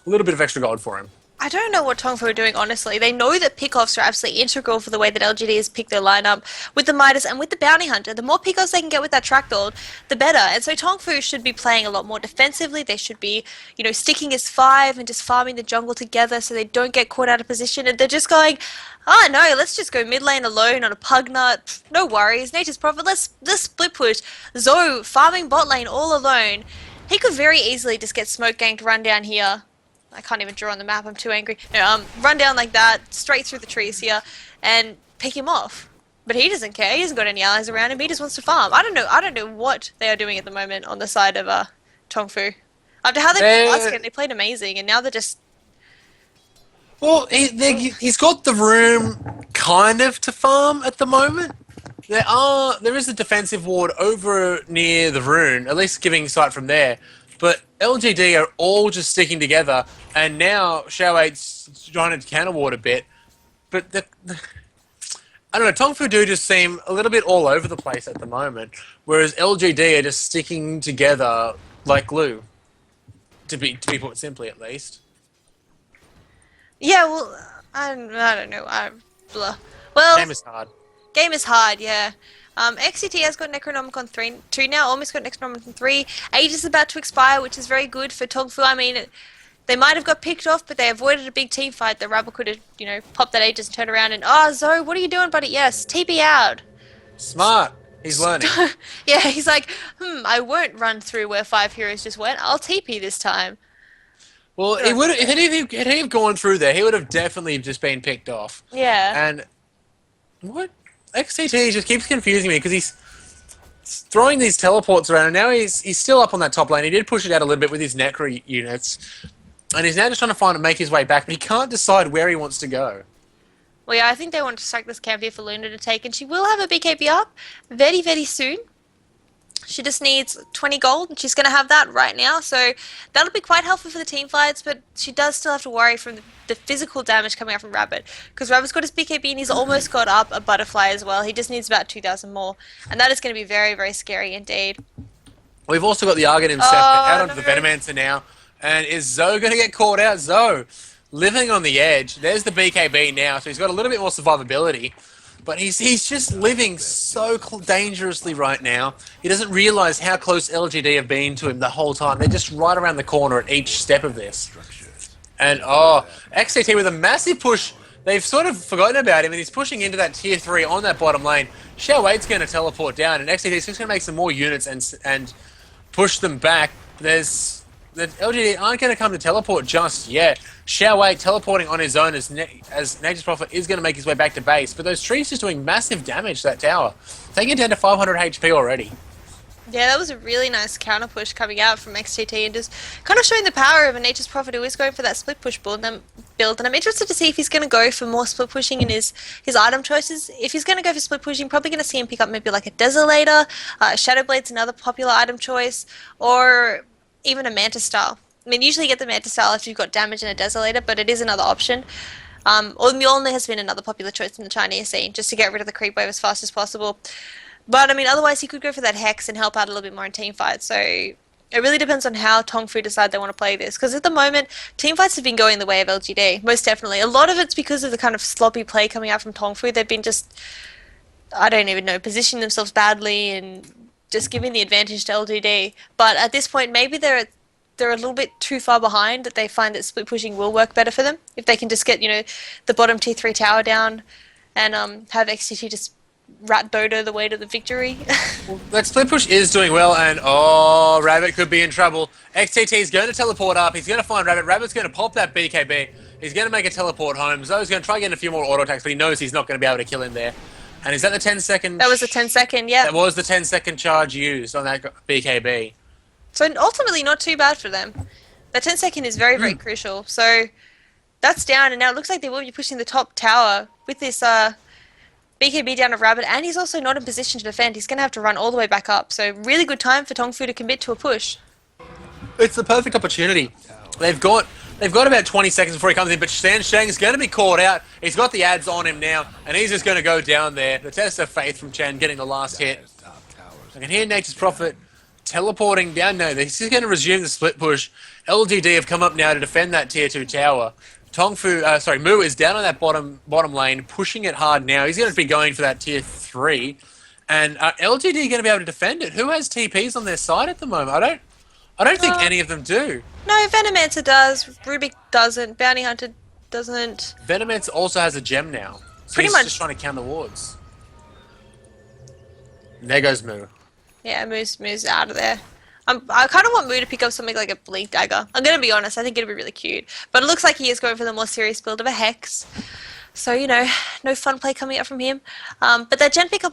A little bit of extra gold for him. I don't know what Tongfu are doing, honestly. They know that pickoffs are absolutely integral for the way that LGD has picked their lineup with the Midas and with the Bounty Hunter. The more pickoffs they can get with that track build, the better. And so Tongfu should be playing a lot more defensively. They should be, sticking as 5 and just farming the jungle together so they don't get caught out of position. And they're just going, oh no, let's just go mid lane alone on a pug nut. No worries. Nature's Prophet, let's split push. Zoe farming bot lane all alone. He could very easily just get smoke ganked, run down here. I can't even draw on the map, I'm too angry. No, run down like that, straight through the trees here, and pick him off. But he doesn't care, he hasn't got any allies around him, he just wants to farm. I don't know what they are doing at the moment on the side of Tongfu. After how they played last game, they played amazing, and now they're just... Well, he's got the room kind of to farm at the moment. There is a defensive ward over near the rune, at least giving sight from there. But LGD are all just sticking together, and now Shao8's trying to counter ward a bit. But I don't know, Tongfu do just seem a little bit all over the place at the moment, whereas LGD are just sticking together like glue. To be put simply, at least. Yeah, well, I don't know. Blah. Well, Game is hard. Game is hard, yeah. XCT has got Necronomicon 2 now, almost got Necronomicon 3. Age is about to expire, which is very good for Tongfu. I mean, they might have got picked off, but they avoided a big team fight. The Rabble could have, popped that Aegis and turned around and, oh, Zoe, what are you doing, buddy? Yes, TP out. Smart. He's learning. Yeah, he's like, I won't run through where 5 heroes just went. I'll TP this time. Well, if he had gone through there, he would have definitely just been picked off. Yeah. And what? XCT just keeps confusing me because he's throwing these teleports around, and now he's still up on that top lane. He did push it out a little bit with his Necro units, and he's now just trying to make his way back, but he can't decide where he wants to go. Well, yeah, I think they want to strike this camp here for Luna to take, and she will have a BKB up very, very soon. She just needs 20 gold, and she's going to have that right now, so that'll be quite helpful for the team fights, but she does still have to worry from the physical damage coming out from Rabbit, because Rabbit's got his BKB and he's almost got up a Butterfly as well. He just needs about 2,000 more, and that is going to be very, very scary indeed. We've also got the Argon himself out onto the Venomancer now, and is Zoe going to get caught out? Zoe, living on the edge. There's the BKB now, so he's got a little bit more survivability. But he's just living so dangerously right now. He doesn't realise how close LGD have been to him the whole time. They're just right around the corner at each step of this. And, XCT with a massive push. They've sort of forgotten about him, and he's pushing into that tier 3 on that bottom lane. Shao8's going to teleport down, and XCT's just going to make some more units and push them back. The LGD aren't going to come to teleport just yet. Shao8 teleporting on his own as Nature's Prophet is going to make his way back to base, but those trees just doing massive damage to that tower. Taking it down to 500 HP already. Yeah, that was a really nice counter push coming out from XTT and just kind of showing the power of a Nature's Prophet who is going for that split push build. And I'm interested to see if he's going to go for more split pushing in his item choices. If he's going to go for split pushing, probably going to see him pick up maybe like a Desolator, Shadowblade's another popular item choice, or even a Manta Style. I mean, usually you get the Manta Style if you've got damage and a Desolator, but it is another option. Or Mjolnir has been another popular choice in the Chinese scene, just to get rid of the creep wave as fast as possible. But, I mean, otherwise he could go for that Hex and help out a little bit more in team fights. So it really depends on how Tongfu decide they want to play this. Because at the moment, team fights have been going the way of LGD, most definitely. A lot of it's because of the kind of sloppy play coming out from Tongfu. They've been just, I don't even know, positioning themselves badly and just giving the advantage to LGD. But at this point, maybe they're they're a little bit too far behind, that they find that split pushing will work better for them. If they can just get, the bottom tier 3 tower down and have XTT just rat Dota the way to the victory. That split push is doing well, and oh, Rabbit could be in trouble. XTT is going to teleport up. He's going to find Rabbit. Rabbit's going to pop that BKB. He's going to make a teleport home. Zoe's going to try getting a few more auto attacks, but he knows he's not going to be able to kill him there. And is that the 10-second? That was a 10-second, yeah. That was the 10-second charge used on that BKB. So ultimately, not too bad for them. That 10-second is very, very crucial. So that's down, and now it looks like they will be pushing the top tower with this BKB down of Rabbit, and he's also not in position to defend. He's going to have to run all the way back up. So really good time for Tongfu to commit to a push. It's the perfect opportunity. They've got about 20 seconds before he comes in, but Sansheng's going to be caught out. He's got the ads on him now, and he's just going to go down there. The test of faith from Chen getting the last hit. I can hear Nature's Prophet teleporting down. No, he's going to resume the split push. LGD have come up now to defend that tier 2 tower. Mu is down on that bottom lane, pushing it hard now. He's going to be going for that tier 3. And LGD are going to be able to defend it. Who has TPs on their side at the moment? I don't think any of them do. No, Venomancer does. Rubik doesn't. Bounty Hunter doesn't. Venomancer also has a gem now. So Pretty he's much just trying to counter wards. And there goes Mu. Yeah, Moo's out of there. I kind of want Moo to pick up something like a Blink Dagger. I'm going to be honest, I think it'd be really cute. But it looks like he is going for the more serious build of a Hex. So, no fun play coming up from him. But that gem pickup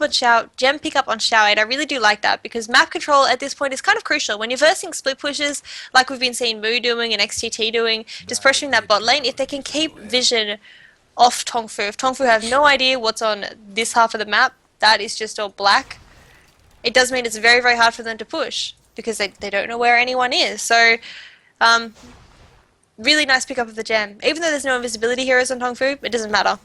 on Shao 8, I really do like that, because map control at this point is kind of crucial. When you're versing split pushes, like we've been seeing Moo doing and XTT doing, just pressuring that bot lane, if they can keep vision off Tongfu, if Tongfu have no idea what's on this half of the map, that is just all black, it does mean it's very, very hard for them to push, because they don't know where anyone is. So, really nice pickup of the gem. Even though there's no invisibility heroes on Tongfu, it doesn't matter.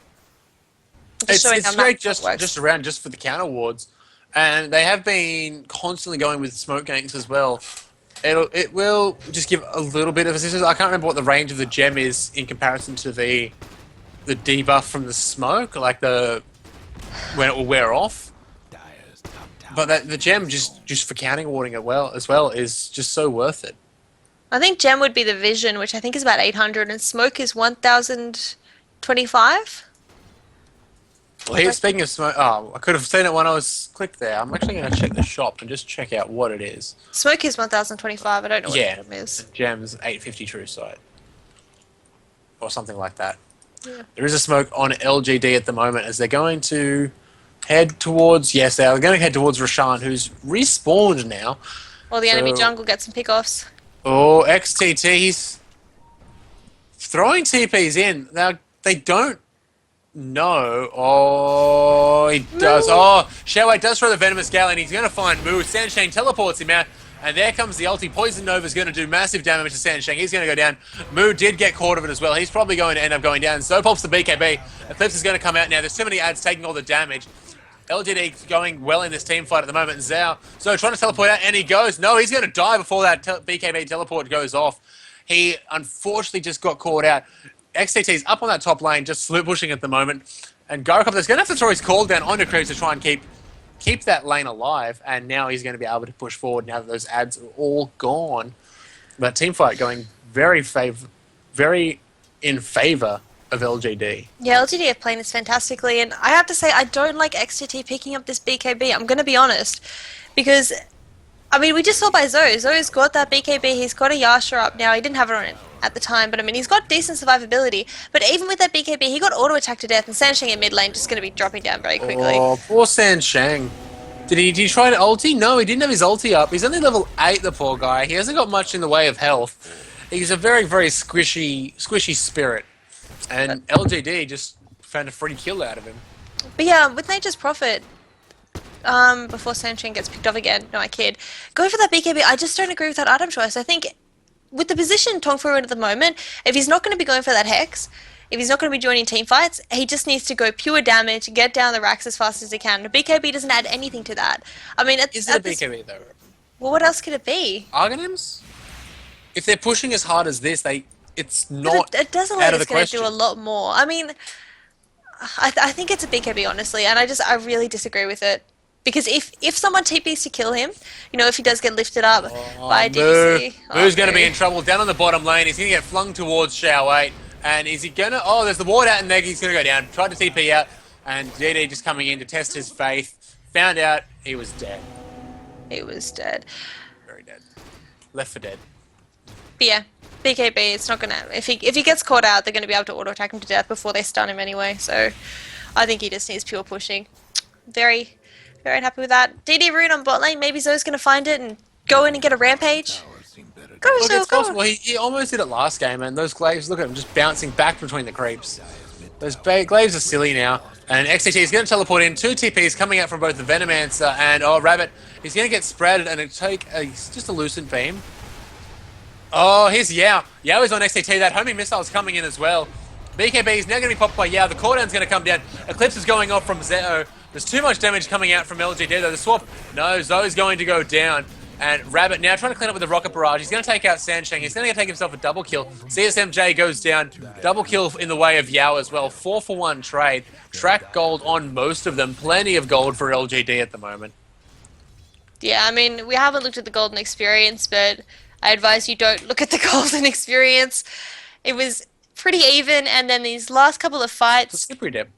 It's great just for the counter wards. And they have been constantly going with smoke ganks as well. It will just give a little bit of assistance. I can't remember what the range of the gem is in comparison to the debuff from the smoke, like when it will wear off. But the gem just for counting warding as well is just so worth it. I think gem would be the vision, which I think is about 800, and smoke is 1025. Well, speaking of smoke, I could have seen it when I was clicked there. I'm actually going to check the shop and just check out what it is. Smoke is 1025. I don't know what gem is. Gem's 850 true sight, or something like that. Yeah. There is a smoke on LGD at the moment as they're going to head towards. Yes, they're going to head towards Roshan, who's respawned now. Or the enemy jungle gets some pickoffs. Oh, XTT, he's throwing TPs in. Now, they don't know. Oh, he does. Oh, Shao does throw the Venomous Gale, and he's going to find Mu. Sansheng teleports him out, and there comes the ulti. Poison Nova's going to do massive damage to Sansheng. He's going to go down. Mu did get caught of it as well. He's probably going to end up going down. So pops the BKB. Eclipse is going to come out now. There's too many ads taking all the damage. LGD going well in this team fight at the moment. Zhao, so trying to teleport out, and he goes. No, he's going to die before that BKB teleport goes off. He unfortunately just got caught out. XTT's up on that top lane, just split pushing at the moment. And Garkov is going to have to throw his call down on the creeps to try and keep that lane alive. And now he's going to be able to push forward now that those ads are all gone. But team fight going very in favor of LGD. Yeah, LGD have played this fantastically, and I have to say I don't like XTT picking up this BKB. I'm going to be honest, because I mean we just saw by Zoe. Zoe's got that BKB. He's got a Yasha up now. He didn't have it on it at the time, but I mean he's got decent survivability. But even with that BKB, he got auto attacked to death, and Sansheng in mid lane just going to be dropping down very quickly. Oh, poor Sansheng. Did he try to ulti? No, he didn't have his ulti up. He's only level 8, the poor guy. He hasn't got much in the way of health. He's a very, very squishy spirit. And LGD just found a free kill out of him. But yeah, with Nature's Prophet, before Sansheng gets picked off again, no I kid, go for that BKB. I just don't agree with that item choice. I think with the position Tongfu are in at the moment, if he's not going to be going for that Hex, if he's not going to be joining team fights, he just needs to go pure damage, get down the racks as fast as he can. The BKB doesn't add anything to that. I mean, is it a BKB though? Well, what else could it be? Arganims? If they're pushing as hard as this, it's not it does out of the it's going to question. do a lot more. I mean, I think it's a BKB honestly, and I really disagree with it. Because if someone TPs to kill him, you know, if he does get lifted up Oh, by Moo. DPC, oh, Moo's going to be Moo. in trouble down on the bottom lane. He's going to get flung towards Shao 8. And is he going to... Oh, there's the ward out and there. He's going to go down. Tried to TP out. And GD just coming in to test his faith. Found out he was dead. He was dead. Very dead. Left for dead. But yeah, BKB, it's not gonna. If he gets caught out, they're gonna be able to auto attack him to death before they stun him anyway. So, I think he just needs pure pushing. Very, very unhappy with that. DD Rune on bot lane. Maybe Zoe's gonna find it and go in and get a rampage. Go, Look, Zoe, it's go. possible. He almost did it last game, and those glaives, look at him, just bouncing back between the creeps. Those glaives are silly now. And XCT is going to teleport in. 2 TPs coming out from both the Venomancer and Rabbit. He's going to get spreaded and take just a Lucent Beam. Oh, here's Yao. Yao is on XCT. That homing missile is coming in as well. BKB is now going to be popped by Yao. The cooldown's going to come down. Eclipse is going off from Zeo. There's too much damage coming out from LGD though. The swap, no, Zoe's going to go down. And Rabbit now trying to clean up with the rocket barrage. He's going to take out Sansheng. He's going to take himself a double kill. CSMJ goes down. Double kill in the way of Yao as well. 4-for-1 trade. Track gold on most of them. Plenty of gold for LGD at the moment. Yeah, I mean, we haven't looked at the golden experience, but I advise you don't look at the golden experience. It was pretty even, and then these last couple of fights, Slippery dip.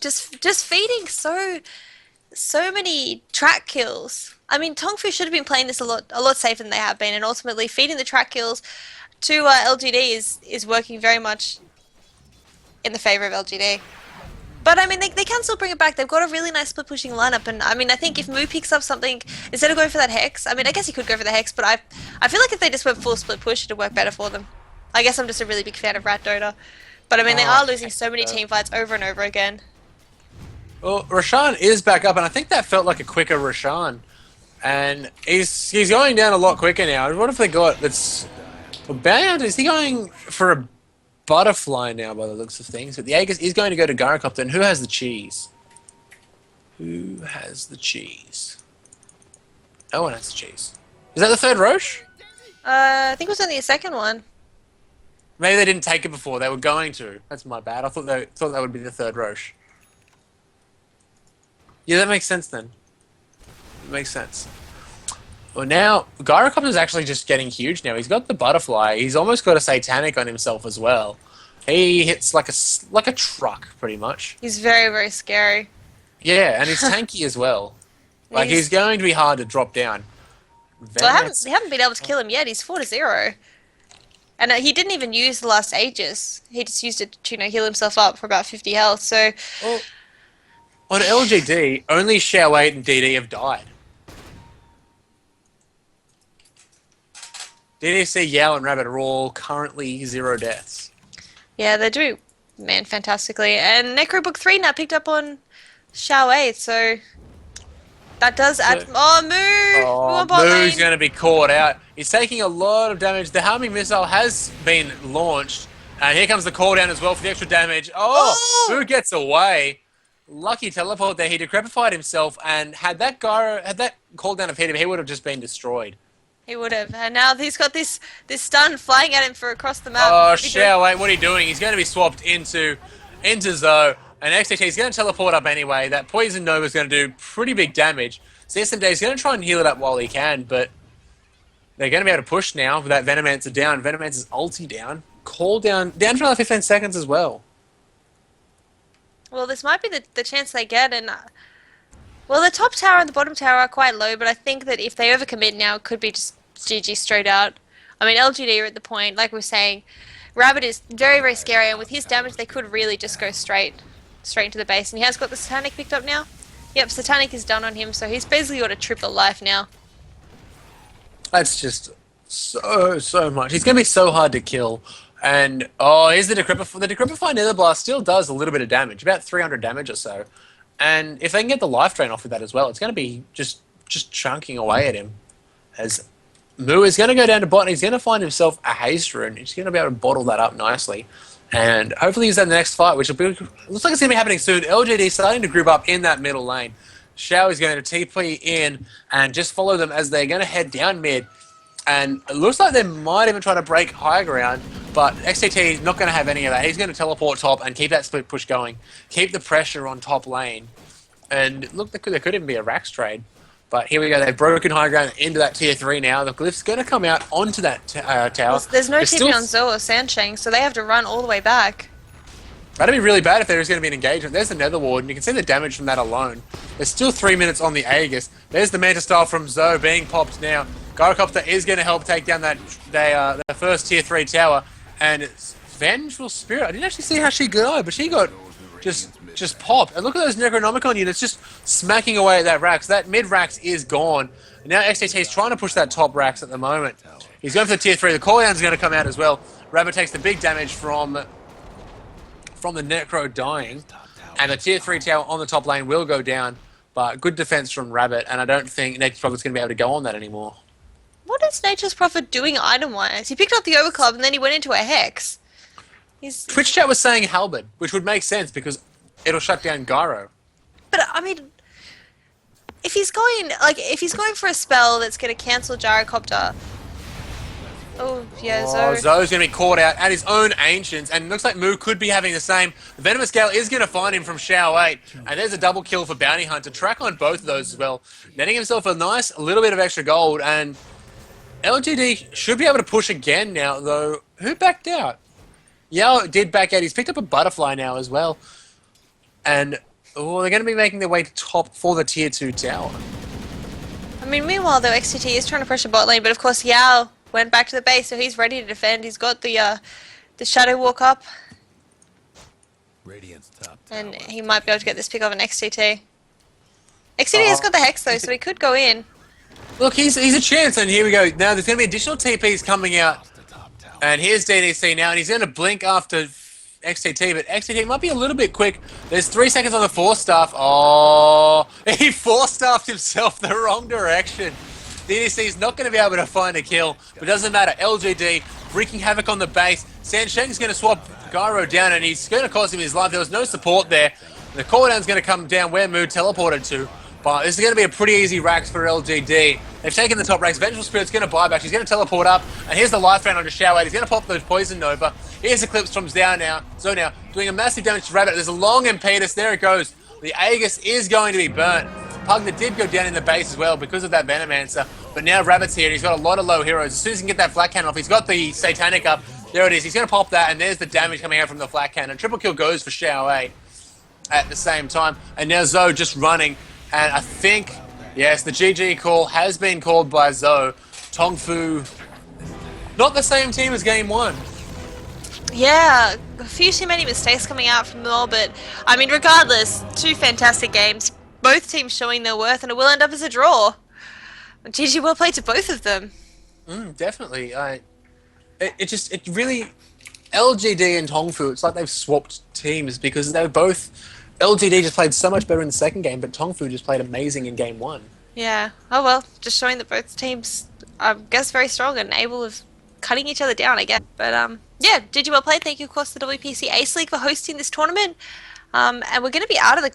just feeding so many track kills. I mean, Tongfu should have been playing this a lot safer than they have been, and ultimately feeding the track kills to LGD is working very much in the favor of LGD. But I mean, they can still bring it back. They've got a really nice split pushing lineup, and I mean, I think if Moo picks up something instead of going for that Hex, I mean, I guess he could go for the Hex, but I feel like if they just went full split push, it'd work better for them. I guess I'm just a really big fan of Rat Dota, but I mean, they are losing so many team fights over and over again. Well, Roshan is back up, and I think that felt like a quicker Roshan. And he's going down a lot quicker now. What if they got that's bound? Is he going for a butterfly now by the looks of things? But the Aegis is going to go to Gyrocopter, and who has the cheese? Who has the cheese? No one has the cheese. Is that the third Roche? I think it was only a second one. Maybe they didn't take it before. They were going to. That's my bad. I thought that would be the third Roche. Yeah, that makes sense then. It makes sense. Well, now Gyrocopter is actually just getting huge now. He's got the butterfly. He's almost got a satanic on himself as well. He hits like a truck, pretty much. He's very, very scary. Yeah, and he's tanky as well. Like he's going to be hard to drop down. Well, they haven't been able to kill him yet. He's 4-0. And he didn't even use the last Aegis. He just used it to, heal himself up for about 50 health. So, well, on LGD, only Shao 8 and DD have died. DDC, Yao, and Rabbit are all currently 0 deaths. yeah, they do, man, fantastically. And Necrobook 3 now picked up on Shao 8, so that does add... Oh, Moo! Oh, Moo's going to be caught out. He's taking a lot of damage. The homing missile has been launched. And here comes the cooldown as well for the extra damage. Oh! Moo gets away. Lucky teleport there. He decrepified himself, and had that cooldown have hit him, he would have just been destroyed. He would have. And now he's got this stun flying at him for across the map. Oh, Shao, wait, what are you doing? He's going to be swapped into Zoe. And XTT is going to teleport up anyway. That Poison Nova is going to do pretty big damage. CSMJ is going to try and heal it up while he can, but they're going to be able to push now with that Venomancer down. Venomancer's ulti down. Call down for another 15 seconds as well. Well, this might be the chance they get, and... well, the top tower and the bottom tower are quite low, but I think that if they overcommit now, it could be just GG straight out. I mean, LGD are at the point, like we were saying, Rabbit is very, very scary, and with his damage, they could really just go straight into the base. And he has got the Satanic picked up now. Yep, Satanic is done on him, so he's basically got a triple life now. That's just so much. He's going to be so hard to kill. And, oh, here's the Decrepify. The Decrepify Nether Blast still does a little bit of damage, about 300 damage or so. And if they can get the life drain off with that as well, it's going to be just chunking away at him. As Moo is going to go down to bot, and he's going to find himself a haste rune. He's going to be able to bottle that up nicely. And hopefully use that in the next fight, which will be, looks like it's going to be happening soon. LGD starting to group up in that middle lane. Shao is going to TP in and just follow them as they're going to head down mid. And it looks like they might even try to break high ground, but XTT is not going to have any of that. He's going to teleport top and keep that split push going. Keep the pressure on top lane. And look, there could even be a Rax trade. But here we go. They've broken high ground into that tier 3 now. The Glyph's going to come out onto that tower. Well, there's no There's TP still on Zoe or Sansheng, so they have to run all the way back. That'd be really bad if there is going to be an engagement. There's the Nether Ward, and you can see the damage from that alone. There's still 3 minutes on the Aegis. There's the Manta Style from Zoe being popped now. Gyrocopter is going to help take down that the first tier 3 tower. And it's Vengeful Spirit. I didn't actually see how she got, but she got just popped. And look at those Necronomicon units just smacking away at that Rax. That mid Rax is gone. And now XTT is trying to push that top Rax at the moment. He's going for the tier 3. The cooldown's going to come out as well. Rabbit takes the big damage from the Necro dying, and the tier 3 tower on the top lane will go down, but good defense from Rabbit, and I don't think Nature's Prophet's going to be able to go on that anymore. What is Nature's Prophet doing item-wise? He picked up the Overclub and then he went into a Hex. Twitch chat was saying Halberd, which would make sense because it'll shut down Gyro. But, I mean, if he's going for a spell that's going to cancel Gyrocopter. Oh, yeah, Zoe's going to be caught out at his own Ancients, and it looks like Moo could be having the same. The Venomous Gale is going to find him from Shao 8, and there's a double kill for Bounty Hunter. Track on both of those as well, netting himself a nice little bit of extra gold, and LGD should be able to push again now, though. Who backed out? Yao did back out. He's picked up a Butterfly now as well, and they're going to be making their way to top for the tier 2 tower. I mean, meanwhile, though, XTT is trying to pressure bot lane, but of course Yao went back to the base, so he's ready to defend. He's got the Shadow Walk up, and he might be able to get this pick off an XTT. XTT has got the Hex though, so he could go in. Look, he's a chance, and here we go. Now there's going to be additional TPs coming out, and here's DDC now, and he's going to blink after XTT, but XTT might be a little bit quick. There's 3 seconds on the Force Staff. Oh, he Force Staffed himself the wrong direction. DDC is not going to be able to find a kill, but it doesn't matter. LGD wreaking havoc on the base. Sansheng's going to swap Gyro down, and he's going to cost him his life. There was no support there. The cooldown's going to come down where Moo teleported to, but this is going to be a pretty easy Rax for LGD. They've taken the top Rax. Vengeful Spirit's going to buy back. She's going to teleport up, and here's the life round onto Shao 8. He's going to pop those Poison Nova. Here's Eclipse from Zoe now, doing a massive damage to Rabbit. There's a long impetus. There it goes. The Aegis is going to be burnt. Pugna did go down in the base as well because of that Venomancer, but now Rabbit's here and he's got a lot of low heroes. As soon as he can get that flat cannon off, he's got the Satanic up. There it is. He's going to pop that, and there's the damage coming out from the flat cannon. Triple kill goes for Shao 8 at the same time, and now Zoe just running, and I think, yes, the GG call has been called by Zoe. Tongfu, not the same team as Game 1. Yeah, a few too many mistakes coming out from them all, but I mean, regardless, 2 fantastic games. Both teams showing their worth, and it will end up as a draw. GG well played to both of them. Definitely. It really, LGD and Tongfu, it's like they've swapped teams because they were both, LGD just played so much better in the second game, but Tongfu just played amazing in Game 1. Yeah. Oh well, just showing that both teams, I guess, very strong and able of cutting each other down, I guess. But yeah, GG well played. Thank you, of course, to the WPC Ace League for hosting this tournament. And we're going to be out of the